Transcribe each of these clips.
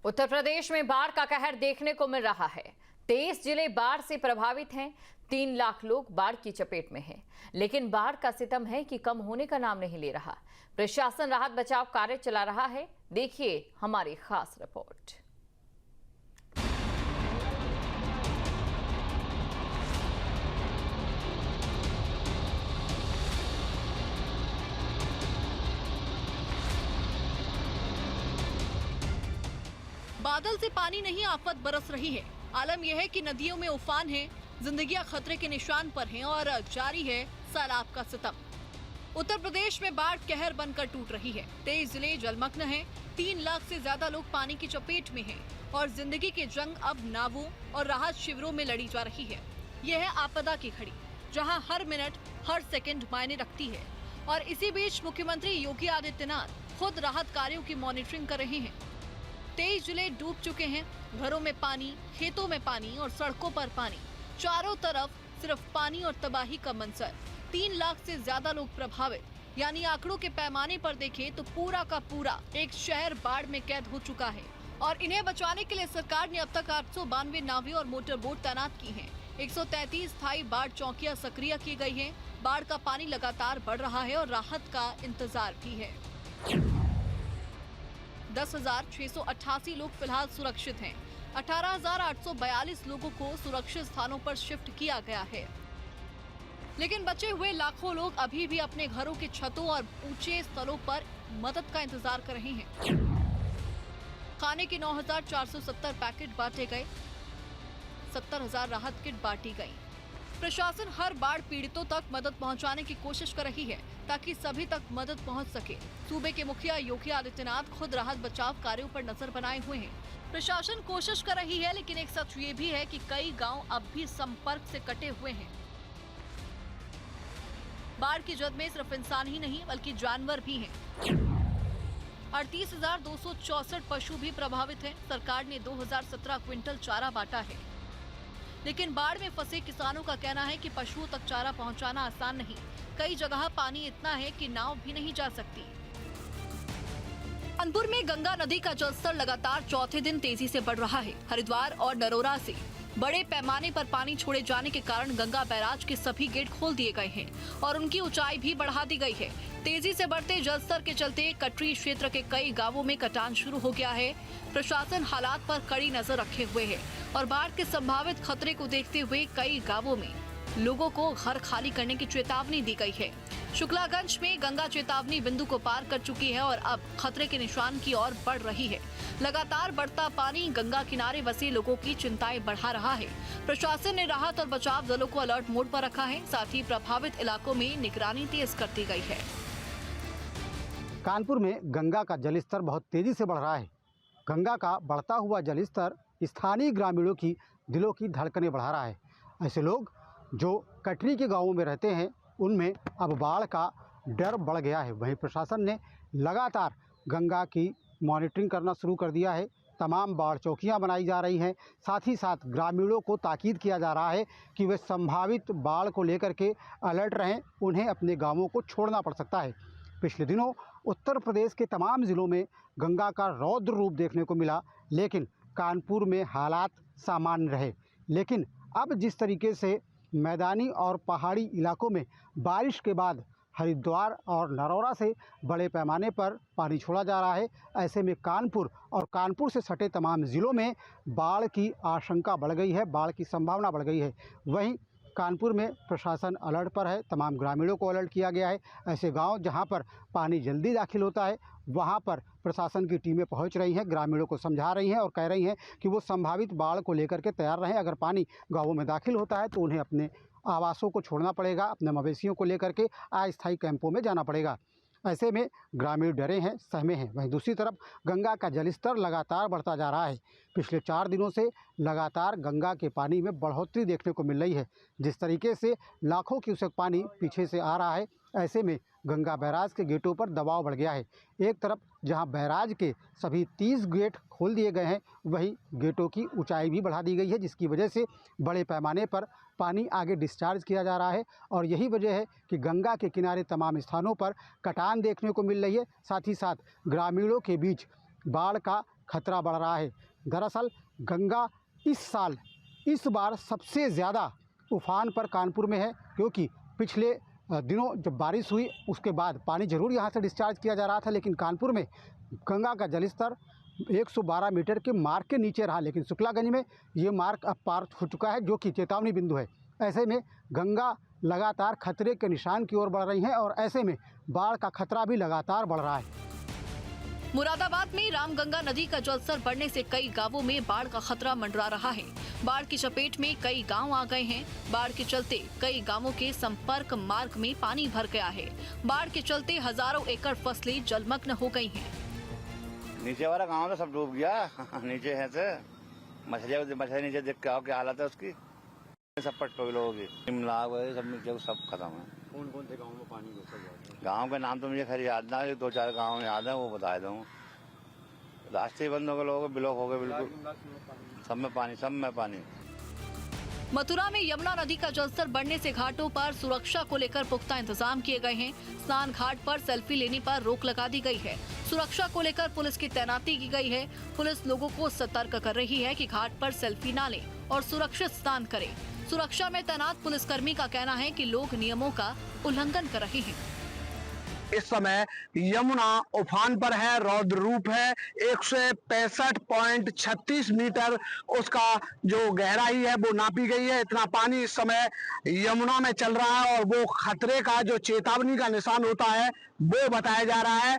उत्तर प्रदेश में बाढ़ का कहर देखने को मिल रहा है। 23 जिले बाढ़ से प्रभावित हैं। 3 लाख लोग बाढ़ की चपेट में हैं। लेकिन बाढ़ का सितम है कि कम होने का नाम नहीं ले रहा। प्रशासन राहत बचाव कार्य चला रहा है। देखिए हमारी खास रिपोर्ट। बादल से पानी नहीं, आफत बरस रही है। आलम यह है कि नदियों में उफान है, जिंदगियां खतरे के निशान पर हैं और जारी है सैलाब का सितम। उत्तर प्रदेश में बाढ़ कहर बनकर टूट रही है। 23 जिले जलमग्न हैं। 3 लाख से ज्यादा लोग पानी की चपेट में हैं और जिंदगी की जंग अब नावों और राहत शिविरों में लड़ी जा रही है। यह है आपदा की घड़ी, जहां हर मिनट हर सेकंड मायने रखती है। और इसी बीच मुख्यमंत्री योगी आदित्यनाथ खुद राहत कार्यों की मॉनिटरिंग कर रहे हैं। 23 जिले डूब चुके हैं। घरों में पानी, खेतों में पानी और सड़कों पर पानी। चारों तरफ सिर्फ पानी और तबाही का मंजर। 3 लाख से ज्यादा लोग प्रभावित, यानी आंकड़ों के पैमाने पर देखें तो पूरा का पूरा एक शहर बाढ़ में कैद हो चुका है। और इन्हें बचाने के लिए सरकार ने अब तक 892 नावें और मोटर बोट तैनात की हैं। 133 स्थायी बाढ़ चौकियां सक्रिय की गई हैं। बाढ़ का पानी लगातार बढ़ रहा है और राहत का इंतजार भी है। 10,688 लोग फिलहाल सुरक्षित हैं। 18,842 लोगों को सुरक्षित स्थानों पर शिफ्ट किया गया है। लेकिन बचे हुए लाखों लोग अभी भी अपने घरों की छतों और ऊंचे स्थलों पर मदद का इंतजार कर रहे हैं। खाने के 9,470 पैकेट बांटे गए। 70,000 राहत किट बांटी गई। प्रशासन हर बाढ़ पीड़ितों तक मदद पहुंचाने की कोशिश कर रही है ताकि सभी तक मदद पहुंच सके। सूबे के मुखिया योगी आदित्यनाथ खुद राहत बचाव कार्यों पर नजर बनाए हुए हैं। प्रशासन कोशिश कर रही है, लेकिन एक सच ये भी है कि कई गांव अब भी संपर्क से कटे हुए हैं। बाढ़ की जद में सिर्फ इंसान ही नहीं बल्कि जानवर भी हैं। 38,264 पशु भी प्रभावित हैं। सरकार ने 2017 क्विंटल चारा बांटा है, लेकिन बाढ़ में फंसे किसानों का कहना है कि पशुओं तक चारा पहुंचाना आसान नहीं। कई जगह पानी इतना है कि नाव भी नहीं जा सकती। कानपुर में गंगा नदी का जलस्तर लगातार चौथे दिन तेजी से बढ़ रहा है। हरिद्वार और नरोरा से बड़े पैमाने पर पानी छोड़े जाने के कारण गंगा बैराज के सभी गेट खोल दिए गए हैं और उनकी ऊंचाई भी बढ़ा दी गई है। तेजी से बढ़ते जलस्तर के चलते कटरी क्षेत्र के कई गांवों में कटान शुरू हो गया है। प्रशासन हालात पर कड़ी नजर रखे हुए है और बाढ़ के संभावित खतरे को देखते हुए कई गांवों में लोगों को घर खाली करने की चेतावनी दी गई है। शुक्लागंज में गंगा चेतावनी बिंदु को पार कर चुकी है और अब खतरे के निशान की ओर बढ़ रही है। लगातार बढ़ता पानी गंगा किनारे बसे लोगों की चिंताएं बढ़ा रहा है। प्रशासन ने राहत और बचाव दलों को अलर्ट मोड पर रखा है। साथ ही प्रभावित इलाकों में निगरानी तेज कर दी गई है। कानपुर में गंगा का जलस्तर बहुत तेजी से बढ़ रहा है। गंगा का बढ़ता हुआ जलस्तर स्थानीय ग्रामीणों की दिलों की धड़कनें बढ़ा रहा है। ऐसे लोग जो कटरी के गांवों में रहते हैं उनमें अब बाढ़ का डर बढ़ गया है। वहीं प्रशासन ने लगातार गंगा की मॉनिटरिंग करना शुरू कर दिया है। तमाम बाढ़ चौकियां बनाई जा रही हैं। साथ ही साथ ग्रामीणों को ताकीद किया जा रहा है कि वे संभावित बाढ़ को लेकर के अलर्ट रहें। उन्हें अपने गांवों को छोड़ना पड़ सकता है। पिछले दिनों उत्तर प्रदेश के तमाम ज़िलों में गंगा का रौद्र रूप देखने को मिला, लेकिन कानपुर में हालात सामान्य रहे। लेकिन अब जिस तरीके से मैदानी और पहाड़ी इलाकों में बारिश के बाद हरिद्वार और नरौरा से बड़े पैमाने पर पानी छोड़ा जा रहा है, ऐसे में कानपुर और कानपुर से सटे तमाम ज़िलों में बाढ़ की आशंका बढ़ गई है, बाढ़ की संभावना बढ़ गई है। वहीं कानपुर में प्रशासन अलर्ट पर है। तमाम ग्रामीणों को अलर्ट किया गया है। ऐसे गांव जहां पर पानी जल्दी दाखिल होता है वहां पर प्रशासन की टीमें पहुंच रही हैं, ग्रामीणों को समझा रही हैं और कह रही हैं कि वो संभावित बाढ़ को लेकर के तैयार रहें। अगर पानी गांवों में दाखिल होता है तो उन्हें अपने आवासों को छोड़ना पड़ेगा, अपने मवेशियों को लेकर के अस्थायी कैंपों में जाना पड़ेगा। ऐसे में ग्रामीण डरे हैं, सहमे हैं। वहीं दूसरी तरफ गंगा का जलस्तर लगातार बढ़ता जा रहा है। पिछले 4 दिनों से लगातार गंगा के पानी में बढ़ोतरी देखने को मिल रही है। जिस तरीके से लाखों क्यूसेक पानी पीछे से आ रहा है, ऐसे में गंगा बैराज के गेटों पर दबाव बढ़ गया है। एक तरफ जहां बैराज के सभी 30 गेट खोल दिए गए हैं, वहीं गेटों की ऊंचाई भी बढ़ा दी गई है, जिसकी वजह से बड़े पैमाने पर पानी आगे डिस्चार्ज किया जा रहा है। और यही वजह है कि गंगा के किनारे तमाम स्थानों पर कटान देखने को मिल रही है। साथ ही साथ ग्रामीणों के बीच बाढ़ का खतरा बढ़ रहा है। दरअसल गंगा इस बार सबसे ज़्यादा उफान पर कानपुर में है, क्योंकि पिछले दिनों जब बारिश हुई उसके बाद पानी ज़रूर यहाँ से डिस्चार्ज किया जा रहा था, लेकिन कानपुर में गंगा का जलस्तर 112 मीटर के मार्क के नीचे रहा। लेकिन शुक्लागंज में ये मार्क अब पार हो चुका है, जो कि चेतावनी बिंदु है। ऐसे में गंगा लगातार खतरे के निशान की ओर बढ़ रही है और ऐसे में बाढ़ का खतरा भी लगातार बढ़ रहा है। मुरादाबाद में रामगंगा नदी का जलस्तर बढ़ने से कई गांवों में बाढ़ का खतरा मंडरा रहा है। बाढ़ की चपेट में कई गांव आ गए हैं। बाढ़ के चलते कई गांवों के संपर्क मार्ग में पानी भर गया है। बाढ़ के चलते हजारों एकड़ फसलें जलमग्न हो गई हैं। नीचे वाला गांव तो सब डूब गया। नीचे है से मछली नीचे देख के आओ क्या हालत है उसकी। सब पटो लोगों की सब नीचे सब खत्म है। कौन से गाँव में पानी घुस गया? गाँव के नाम तो मुझे खैर याद ना, 2-4 गाँव याद है, वो बता दूँ। रास्ते बंद हो गए, लोगों के ब्लॉक हो गए बिल्कुल। सब में पानी। मथुरा में यमुना नदी का जलस्तर बढ़ने से घाटों पर सुरक्षा को लेकर पुख्ता इंतजाम किए गए हैं। स्नान घाट पर सेल्फी लेने पर रोक लगा दी गई है। सुरक्षा को लेकर पुलिस की तैनाती की गई है। पुलिस लोगों को सतर्क कर रही है कि घाट पर सेल्फी न लें और सुरक्षित स्नान करें। सुरक्षा में तैनात पुलिसकर्मी का कहना है कि लोग नियमों का उल्लंघन कर रहे हैं। इस समय यमुना उफान पर है, रौद्र रूप है। 165.36 मीटर उसका जो गहराई है वो नापी गई है। इतना पानी इस समय यमुना में चल रहा है और वो खतरे का जो चेतावनी का निशान होता है वो बताया जा रहा है।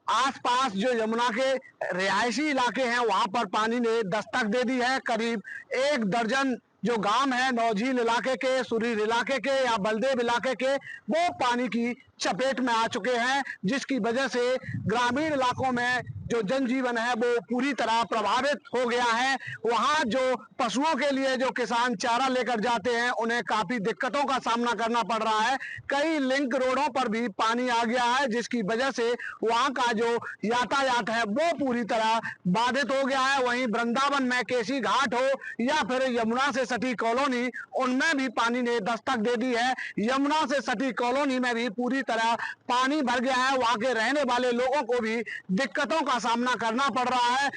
आसपास जो यमुना के रिहायशी इलाके हैं वहां पर पानी ने दस्तक दे दी है। करीब 1 दर्जन जो गांव है नौझील इलाके के, सुरीर इलाके के या बलदेव इलाके के, वो पानी की चपेट में आ चुके हैं, जिसकी वजह से ग्रामीण इलाकों में जो जनजीवन है वो पूरी तरह प्रभावित हो गया है। वहां जो पशुओं के लिए जो किसान चारा लेकर जाते हैं उन्हें काफी दिक्कतों का सामना करना पड़ रहा है। कई लिंक रोडों पर भी पानी आ गया है, जिसकी वजह से वहां का जो यातायात है वो पूरी तरह बाधित हो गया है। वहीं वृंदावन में केसी घाट हो या फिर यमुना से सटी कॉलोनी, उनमें भी पानी ने दस्तक दे दी है। यमुना से सटी कॉलोनी में भी पूरी तरह पानी भर गया है। वहां के रहने वाले लोगों को भी दिक्कतों का सामना करना पड़ रहा है।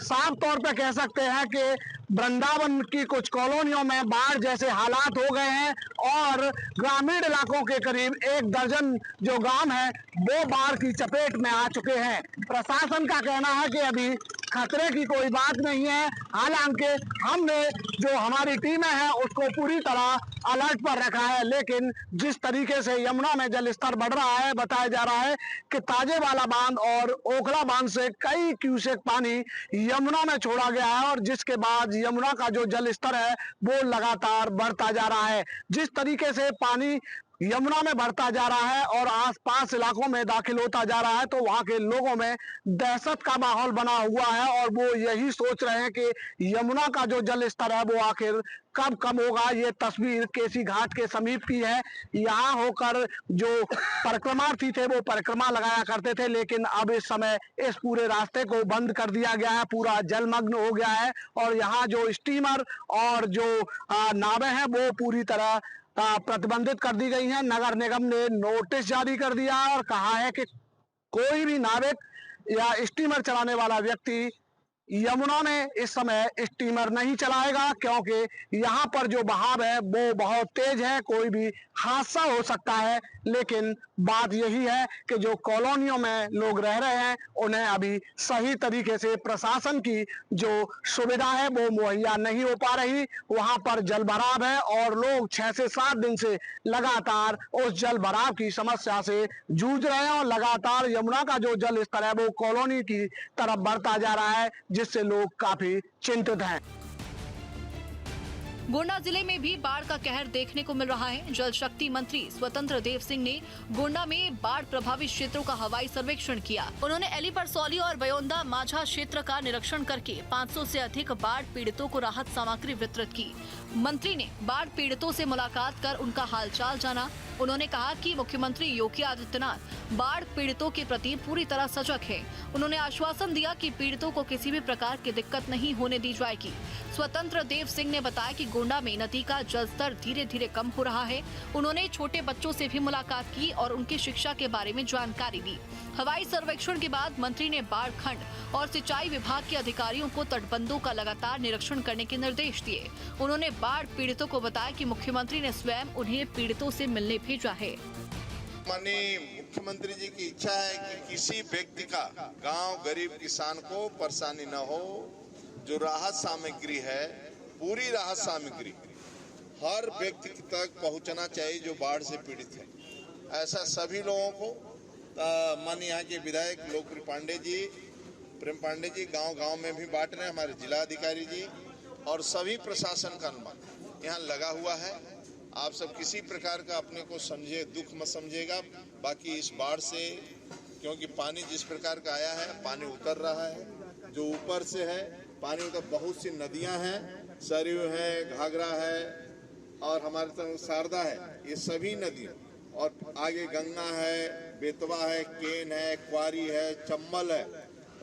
साफ तौर पे कह सकते हैं कि वृंदावन की कुछ कॉलोनियों में बाढ़ जैसे हालात हो गए हैं और ग्रामीण इलाकों के करीब 1 दर्जन जो गांव हैं वो बाढ़ की चपेट में आ चुके हैं। प्रशासन का कहना है कि अभी खतरे की कोई बात नहीं है। हालांकि हमने जो हमारी टीमें हैं उसको पूरी तरह अलर्ट पर रखा है, लेकिन जिस तरीके से यमुना में जल स्तर बढ़ रहा है, बताया जा रहा है कि ताजेवाला बांध और ओखला बांध से कई क्यूसेक पानी यमुना में छोड़ा गया है और जिसके बाद यमुना का जो जल स्तर है वो लगातार बढ़ता जा रहा है। जिस तरीके से पानी यमुना में बढ़ता जा रहा है और आसपास इलाकों में दाखिल होता जा रहा है, तो वहां के लोगों में दहशत का माहौल बना हुआ है और वो यही सोच रहे हैं कि यमुना का जो जल स्तर है वो आखिर कब कम होगा। ये तस्वीर केसी घाट के समीप की है। यहाँ होकर जो परिक्रमार्थी थे वो परिक्रमा लगाया करते थे, लेकिन अब इस समय इस पूरे रास्ते को बंद कर दिया गया है, पूरा जलमग्न हो गया है और यहाँ जो स्टीमर और जो नावें हैं वो पूरी तरह प्रतिबंधित कर दी गई हैं। नगर निगम ने नोटिस जारी कर दिया है और कहा है कि कोई भी नाविक या स्टीमर चलाने वाला व्यक्ति यमुना में इस समय स्टीमर नहीं चलाएगा, क्योंकि यहाँ पर जो बहाव है वो बहुत तेज है, कोई भी हादसा हो सकता है। लेकिन बात यही है कि जो कॉलोनियों में लोग रह रहे हैं उन्हें अभी सही तरीके से प्रशासन की जो सुविधा है वो मुहैया नहीं हो पा रही। वहां पर जल भराव है और लोग 6 से 7 दिन से लगातार उस जल भराव की समस्या से जूझ रहे हैं और लगातार यमुना का जो जल स्तर है वो कॉलोनी की तरफ बढ़ता जा रहा है, जिससे लोग काफी चिंतित हैं। गोंडा जिले में भी बाढ़ का कहर देखने को मिल रहा है। जल शक्ति मंत्री स्वतंत्र देव सिंह ने गोंडा में बाढ़ प्रभावित क्षेत्रों का हवाई सर्वेक्षण किया। उन्होंने एली परसौली और बयोंदा माझा क्षेत्र का निरीक्षण करके 500 से अधिक बाढ़ पीड़ितों को राहत सामग्री वितरित की। मंत्री ने बाढ़ पीड़ितों से मुलाकात कर उनका हालचाल जाना। उन्होंने कहा कि मुख्यमंत्री योगी आदित्यनाथ बाढ़ पीड़ितों के प्रति पूरी तरह सजग है। उन्होंने आश्वासन दिया कि पीड़ितों को किसी भी प्रकार की दिक्कत नहीं होने दी जाएगी। स्वतंत्र देव सिंह ने बताया कि गोंडा में नदी का जलस्तर धीरे धीरे कम हो रहा है। उन्होंने छोटे बच्चों से भी मुलाकात की और उनकी शिक्षा के बारे में जानकारी दी। हवाई सर्वेक्षण के बाद मंत्री ने बाढ़ खंड और सिंचाई विभाग के अधिकारियों को तटबंधों का लगातार निरीक्षण करने के निर्देश दिए। उन्होंने बाढ़ पीड़ितों को बताया कि मुख्यमंत्री ने स्वयं उन्हें पीड़ितों से मिलने भेजा है। माननीय मुख्यमंत्री जी की इच्छा है कि किसी व्यक्ति का गांव गरीब किसान को परेशानी न हो। जो राहत सामग्री है, पूरी राहत सामग्री हर व्यक्ति तक पहुंचना चाहिए जो बाढ़ से पीड़ित है। ऐसा सभी लोगों को माननीय यहाँ के विधायक लोकप्रिय पांडे जी, प्रेम पांडे जी गांव-गांव में भी बांट रहे हैं। हमारे जिला अधिकारी जी और सभी प्रशासन का अनुमान यहाँ लगा हुआ है। आप सब किसी प्रकार का अपने को समझे दुख मत समझिएगा। बाकी इस बाढ़ से क्योंकि पानी जिस प्रकार का आया है, पानी उतर रहा है, जो ऊपर से है पानी उतर, बहुत सी नदियां हैं, सरयू है, घाघरा है और हमारे तरफ शारदा है, ये सभी नदियां और आगे गंगा है, बेतवा है, केन है, क्वारी है, चंबल है,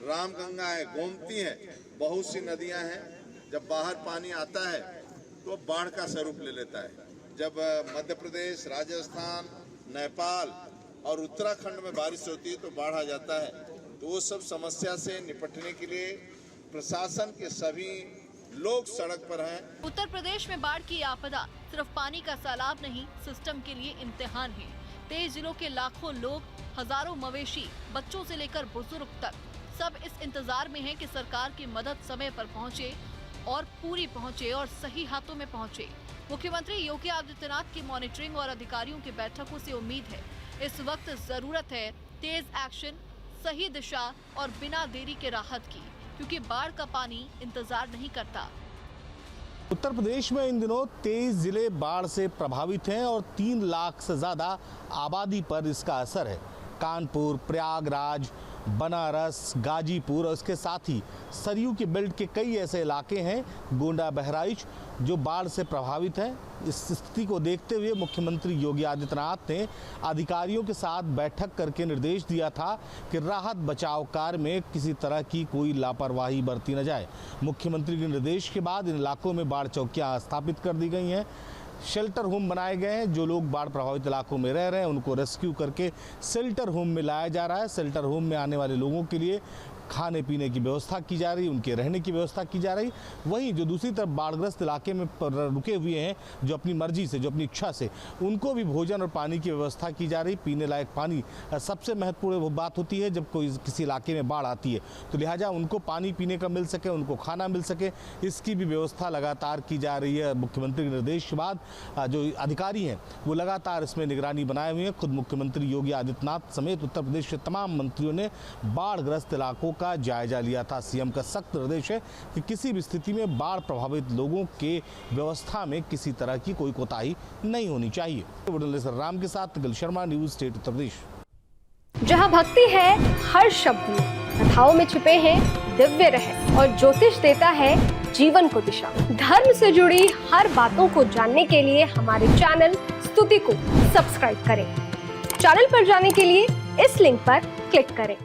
रामगंगा है, गोमती है, बहुत सी नदियां हैं। जब बाहर पानी आता है तो बाढ़ का स्वरूप ले लेता है। जब मध्य प्रदेश, राजस्थान, नेपाल और उत्तराखंड में बारिश होती है तो बाढ़ आ जाता है। तो वो सब समस्या से निपटने के लिए प्रशासन के सभी लोग सड़क पर हैं। उत्तर प्रदेश में बाढ़ की आपदा सिर्फ पानी का सैलाब नहीं, सिस्टम के लिए इम्तिहान है। 23 जिलों के लाखों लोग, हजारों मवेशी, बच्चों से लेकर बुजुर्ग तक सब इस इंतजार में हैं कि सरकार की मदद समय पर पहुंचे और पूरी पहुंचे और सही हाथों में पहुंचे। मुख्यमंत्री योगी आदित्यनाथ की मॉनिटरिंग और अधिकारियों की बैठकों से उम्मीद है इस वक्त जरूरत है तेज एक्शन, सही दिशा और बिना देरी के राहत की, क्योंकि बाढ़ का पानी इंतजार नहीं करता। उत्तर प्रदेश में इन दिनों 23 जिले बाढ़ से प्रभावित हैं और 3 लाख से ज़्यादा आबादी पर इसका असर है। कानपुर, प्रयागराज, बनारस, गाजीपुर और इसके साथ ही सरयू के बेल्ट के कई ऐसे इलाके हैं, गोंडा, बहराइच, जो बाढ़ से प्रभावित हैं। इस स्थिति को देखते हुए मुख्यमंत्री योगी आदित्यनाथ ने अधिकारियों के साथ बैठक करके निर्देश दिया था कि राहत बचाव कार्य में किसी तरह की कोई लापरवाही बरती न जाए। मुख्यमंत्री के निर्देश के बाद इन इलाकों में बाढ़ चौकियां स्थापित कर दी गई हैं, शेल्टर होम बनाए गए हैं। जो लोग बाढ़ प्रभावित इलाकों में रह रहे हैं उनको रेस्क्यू करके शेल्टर होम में लाया जा रहा है। शेल्टर होम में आने वाले लोगों के लिए खाने पीने की व्यवस्था की जा रही, उनके रहने की व्यवस्था की जा रही। वहीं जो दूसरी तरफ बाढ़ग्रस्त इलाके में रुके हुए हैं, जो अपनी मर्जी से, जो अपनी इच्छा से, उनको भी भोजन और पानी की व्यवस्था की जा रही। पीने लायक पानी सबसे महत्वपूर्ण वो बात होती है जब कोई किसी इलाके में बाढ़ आती है, तो लिहाजा उनको पानी पीने का मिल सके, उनको खाना मिल सके, इसकी भी व्यवस्था लगातार की जा रही है। मुख्यमंत्री के निर्देश के बाद जो अधिकारी हैं वो लगातार इसमें निगरानी बनाए हुए हैं। खुद मुख्यमंत्री योगी आदित्यनाथ समेत उत्तर प्रदेश के तमाम मंत्रियों ने बाढ़ग्रस्त इलाकों का जायजा लिया था। सीएम का सख्त निर्देश है कि किसी भी स्थिति में बाढ़ प्रभावित लोगों के व्यवस्था में किसी तरह की कोई कोताही नहीं होनी चाहिए। राम के साथ निखिल शर्मा, न्यूज़ स्टेट उत्तर प्रदेश। जहां भक्ति है हर शब्द में, कथाओं में छिपे हैं दिव्य रहस्य और ज्योतिष देता है जीवन को दिशा। धर्म से जुड़ी हर बातों को जानने के लिए हमारे चैनल स्तुति को सब्सक्राइब करें। चैनल पर जाने के लिए इस लिंक पर क्लिक करें।